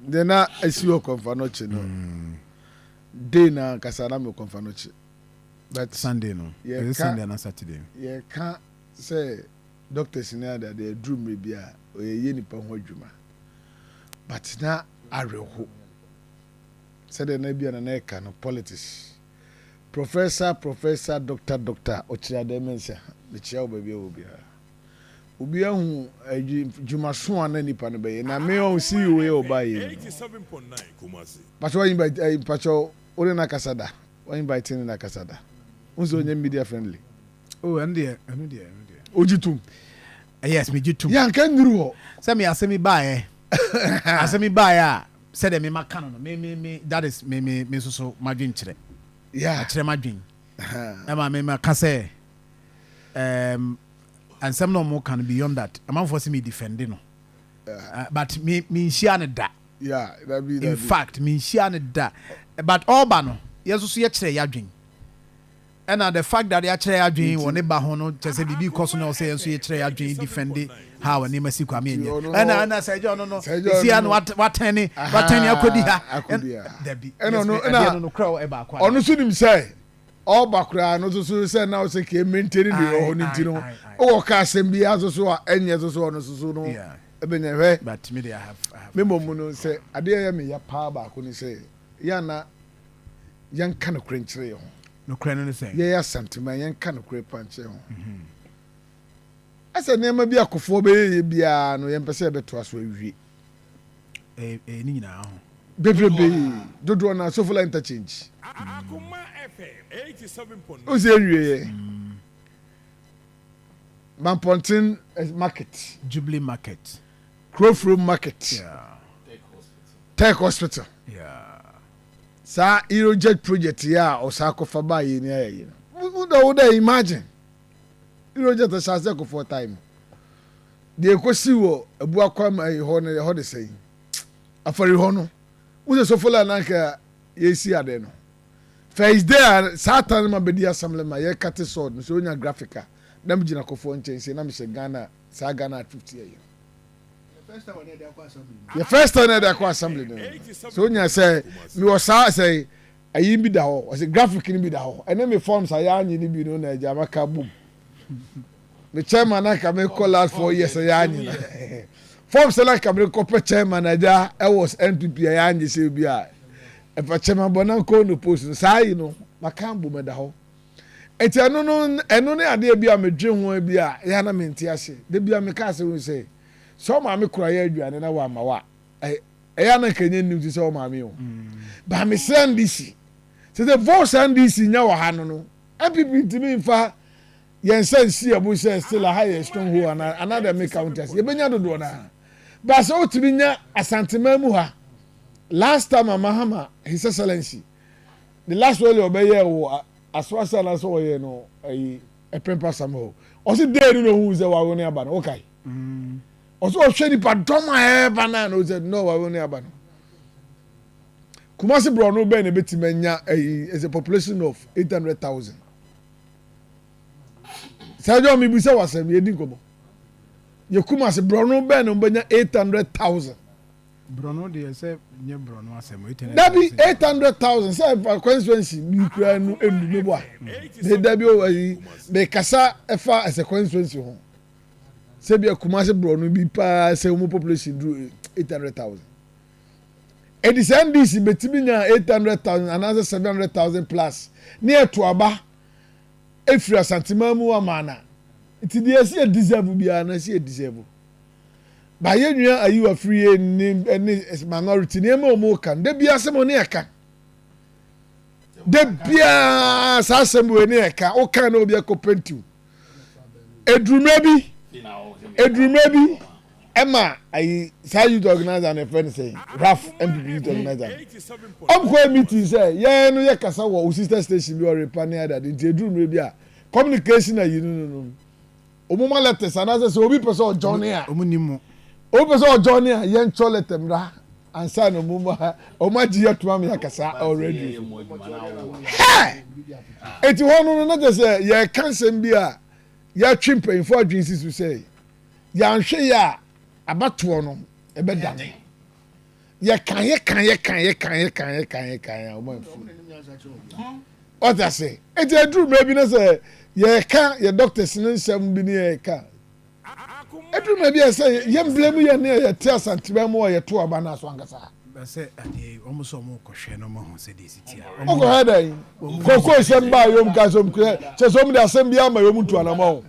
Then I see you confanoche no. Day na kasana me confanoche. But Sunday no. Yeah, Sunday and Saturday. Yeah, can't say doctors in there that they drew me be a ye nipa ho adwuma. But na areho. Said na bia na na ka no politics. Professor, doctor, ochira de mensa. Me chia obabi obi ha. Obi ahu dwumaso ana nipa no be na me on see we obaye. 87.9 Kumasi. Pacho invite pacho ore na kasada. O invite ni na kasada. Unzo onye media friendly. Oh, and there. Ojitum. Yes, me jitum. Ya nka nduru ho. Say me asemi buy asemi buy say dem me maka no me that is me so madwin kire. Yeah. Kire madwin. Me maka say and some no more can beyond that. I'm for see me defending no. But me share ne da. Yeah, that be in fact me share ne da. But all ba no yeso so ye kire yadwin. And the fact that they are trying to do one ba hono chese bibi koso na say enso ye kire yadwin defend how and masi Kwame enye. And I say no see an what ten akodi ha. Debi. No crowd e ba kwa. Onu so nim say all bakra no so say now say ke maintain the ho ni ti no. O ka asem bi aso so enye so no so no. Yeah. Ebenye hwe. But me they have me momu no say ade ya me ya pa ba ko ni say ya na yan kan krenchire ho. No crying anything. Yeah, sentiment yan kan kre panche ho. Asa nema bi akofo be bia no yan pese be to aso awie. Ni nyina ho. Bebrebe dodo na so full interchange. Akoma FM 87.9. O se awie. Mampontin market, Jubilee market, Kufuor market. Yeah. Tech hospital. Yeah. Sa Eurojet project ya osako faba yi ni ayi. Would imagine. Eurojet asase ko for time. De ekosi wo abu akwam ayi ho ne ho de sei. Afari ho no. Wo so fola na ka yesi ade no. First day Satan ma bedi assembly ma ye cut sword so onya graphica. Nam jina kofo nchen say na me Ghana sa Ghana at 50 years. The first time they akwa assembly. So onya say me was say ayi bi da ho. Was graphic ni bi da ho. And me forms aya anyi ni bi no na jama ka boom. Me chairman na ka me call out 4 years aya anyi. Forms like ka me ko pe chairman aja I was NPP aya anyi say bi a. E pa chairman bonan ko no post say you know makambo me da ho. Eti eno ne ade bia medwe ho bia ya na menti ase de bia me ka se wo se so ma me kura ya aduane na wa ma wa ya na kenye nnim ti se o ma me o ba me send this se the voice and this nya wa ha no MPP ti me mfa yen sense abo se still a high strong ho another me counters ye benya dodo na ba se o ti nya asantema mu ha last time Mahama his excellency the last one obeye wo aswasa na so ye no a pempa samo o si dey no hu ze wa woni aba no okay o so hwe ni padoma e ba na no ze no wa woni aba no Kumasi bro no be na betimanya is a population of 800,000 sajo mi bi se wasem ye din kobo ye Kumasi bro no be na benya 800,000 Brono de say nye Brono asem 800,000. That be 800,000 say for constituency bi kura no endu me boa. They that be o be kasa efa as a constituency ho. Say be Kumasi Brono bi pa say mo population do 800,000. E the same this betimi nya 800,000 and another 700,000 plus. Near to aba efira santima mu amana. It dey see deserve bi na see deserve. Ba ye nua ayi wa free any minority ne ma omo kan de bia se mo ne eka de bia sa se mo ne eka o kan na obi ekopentu edrume bi ema ayi sa youth organizer na friend say raf MPP youth organizer am ko meeting say ye no ye kasa wo sister station bi o repane ada de edrume bi a communication na yi no omo ma letters anase so obi person journey a omo nimu o be so journey yen choletem ra ansa no muma o ma ji yatuma me akasa already eti hono no na je say ye cancel bi a ya twimpen for adwin sisu say ya nhwe ya abato no e be dan ye kan o man what I say it a true maybe na say ye kan ye doctors no nsem bi ne ye kan e true maybe say ye blame ye ne ye tia santiba mo ye to aba na so angasa say almost almost kohwe no mo say this tia o go head ai koko sem ba yom ka so mkre che so mde asem bia ma yom tu anamo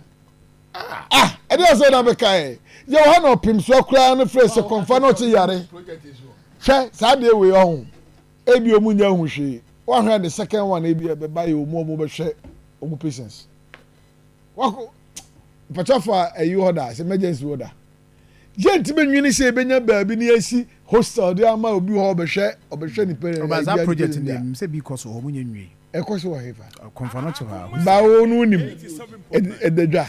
e dey say na be kai ye wo ha no pim so kra no fresh konfa no chi yare hwe sa de we ohun ebi omu nya hu hwe wa hwe the second one ebi be buy omu be hwe omu patients wako pachafa ayi order emergency order gent be nwini se benya baabi ni asi hostel de ama obi ho be hwe ni parent ba za project name say because ho mu nya nwi e ko so hefa konfa no che ha ba wonu nim ededwa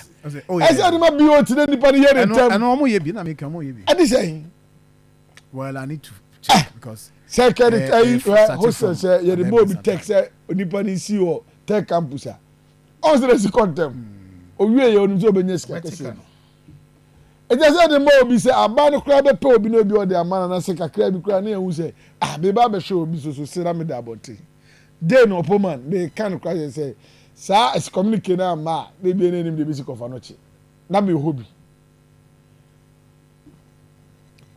ese de ma bi o ti ni pa ni here tem and omo ye bi na me kan omo ye bi adi say well I need to check because secretary hostel say ye the boy be text say onipa ni si o tech campus a o se the contem o wie ye onu so benye sika kese e just say the mo bi say aba no kra be pe obi no bi o de amana na se kakra bi kra na ehu say be ba be show obi so sira me da abonte dey no opoman they can cry say sa is communicate na ma they be enim de bi si kofa no chi na be hobby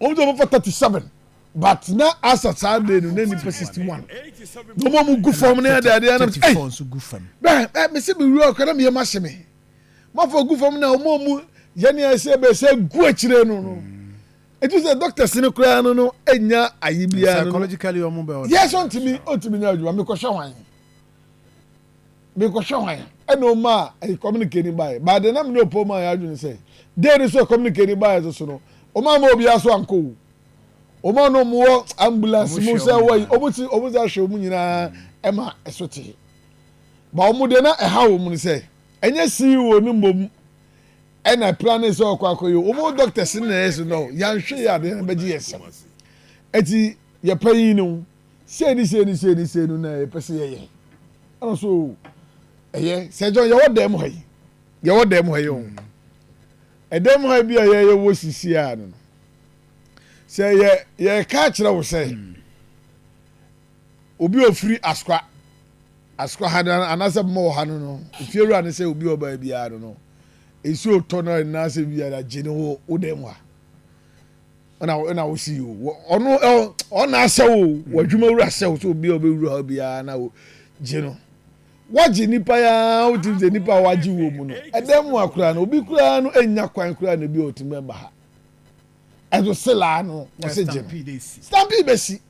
on do for 37 but na as a Saturday no na ni 61 no mo mu gu form na de na hey so gu form me se be ru akara me ma hye me ma for gu form na o mo mu ye ne se be se gu akire no it is a doctor sine kura no enya ayibia no psychologically o mo be yes on to me nya adwuma me ko hwe wan eno ma e communicate by but the name no po ma ya adwuma say dey so communicate by so no o ma obi aso anko o ma no mo ambulance mo say why omo za hwe mu nyina e ma esote ba omo de na e ha wo mu say enye CEO ni mbom and I plan is all kwakoyo omo doctors in there no yan hwe ya de be gi yesem eti ye payin no se ni no na e pese ye ano so eye se John ye wodem hayi o edem hayi bi ye wo sisi a no se ye ka kire wo se obi ofiri askwa hada anase mo ha no ifieru an se obi oba bia no esi otono na se bia da gene wo odemwa ona wo si o ona asewo wadwuma wura asewo so obi obewura ha bia na wo gene waji nipa ya otimze nipa waji wo mu no edem akura no obi kura no enya kwan kura no bi otimba ba ha ezo sela no wo se gene stampede besi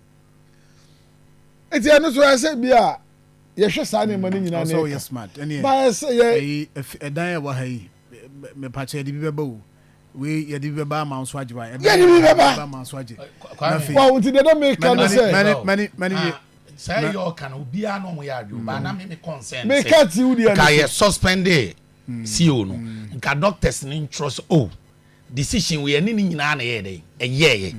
eti eno so ase bia ye hwe sa ne mani nyina na so yes smart ene ba se ye edan ya wa ha yi me pache di beba o we ye di beba ma nso agye ba ye di beba ma nso agye wa unti de don make can say many say your can obi a no mo ya adwo ba na me consent me cat you dey ka ye suspend CEO no nka doctors ni trust decision we any nyina na ye dey ye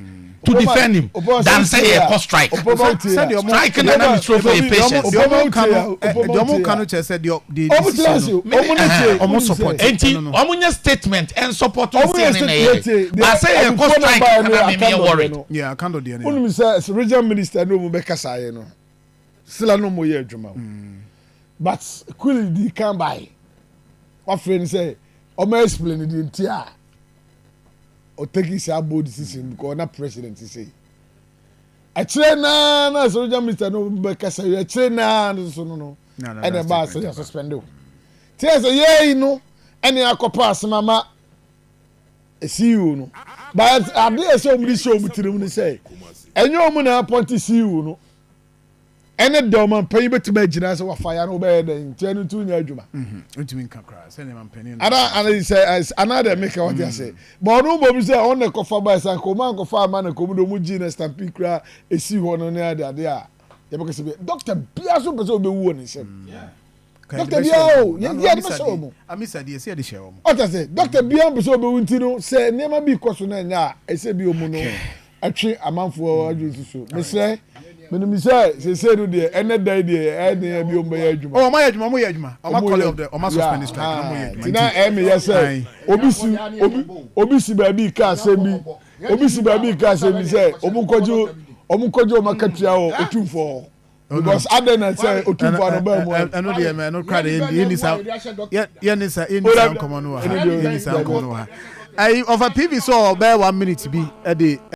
to defend him than say he cost strike strike na na throw for a patient omo kanu che say the omo support omo statement and support on say but say he cost strike na me worried yeah I can't do the any say regional minister no mo be kasa ye no sila no mo ye adwuma but quickly di can buy what friend say omo explain the entire or take his bold decision because na president say a train na so minister no be kasa a train na so no and the boss say suspend o say ye no and akopa asmama e CEO no but ade say omri show mutirim ni say enyo omu na appoint CEO no ene de man pan betima gina say wa fire no be den tianu tu nya adwuma ntimi nkakra say ne man pan and say another make what you say but no mo say on the kofa by san ko man kofa man ko do mu gina stampede kra esi ho no na ade a ye be say doctor bia so be wu ni say doctor bia o ye be so mo amisa de say de share mo o ta say doctor bia be so be wu ntino say nema bi koso na nya e say bi o mu no atwe amanfo adwo susu me say me say no de ene dai de ene bi o mba ya adwuma o ma ya adwuma mo ya adwuma o ma call of the o ma suspend strike no mo ya adwuma na me ya say obi si ba bi ka say bi say obu kwaji ɔmo kɔgye ɔmo akatua o otumfo because other than say otumfo no ba mu ɛno deɛ mɛ ɛno kora de yɛnisa nkɔmɔ no wɔ ha yɛnisa nkɔmɔ no wɔ ha ayi ɔfa pv so ɔbɛyɛ 1 minute bi ɛde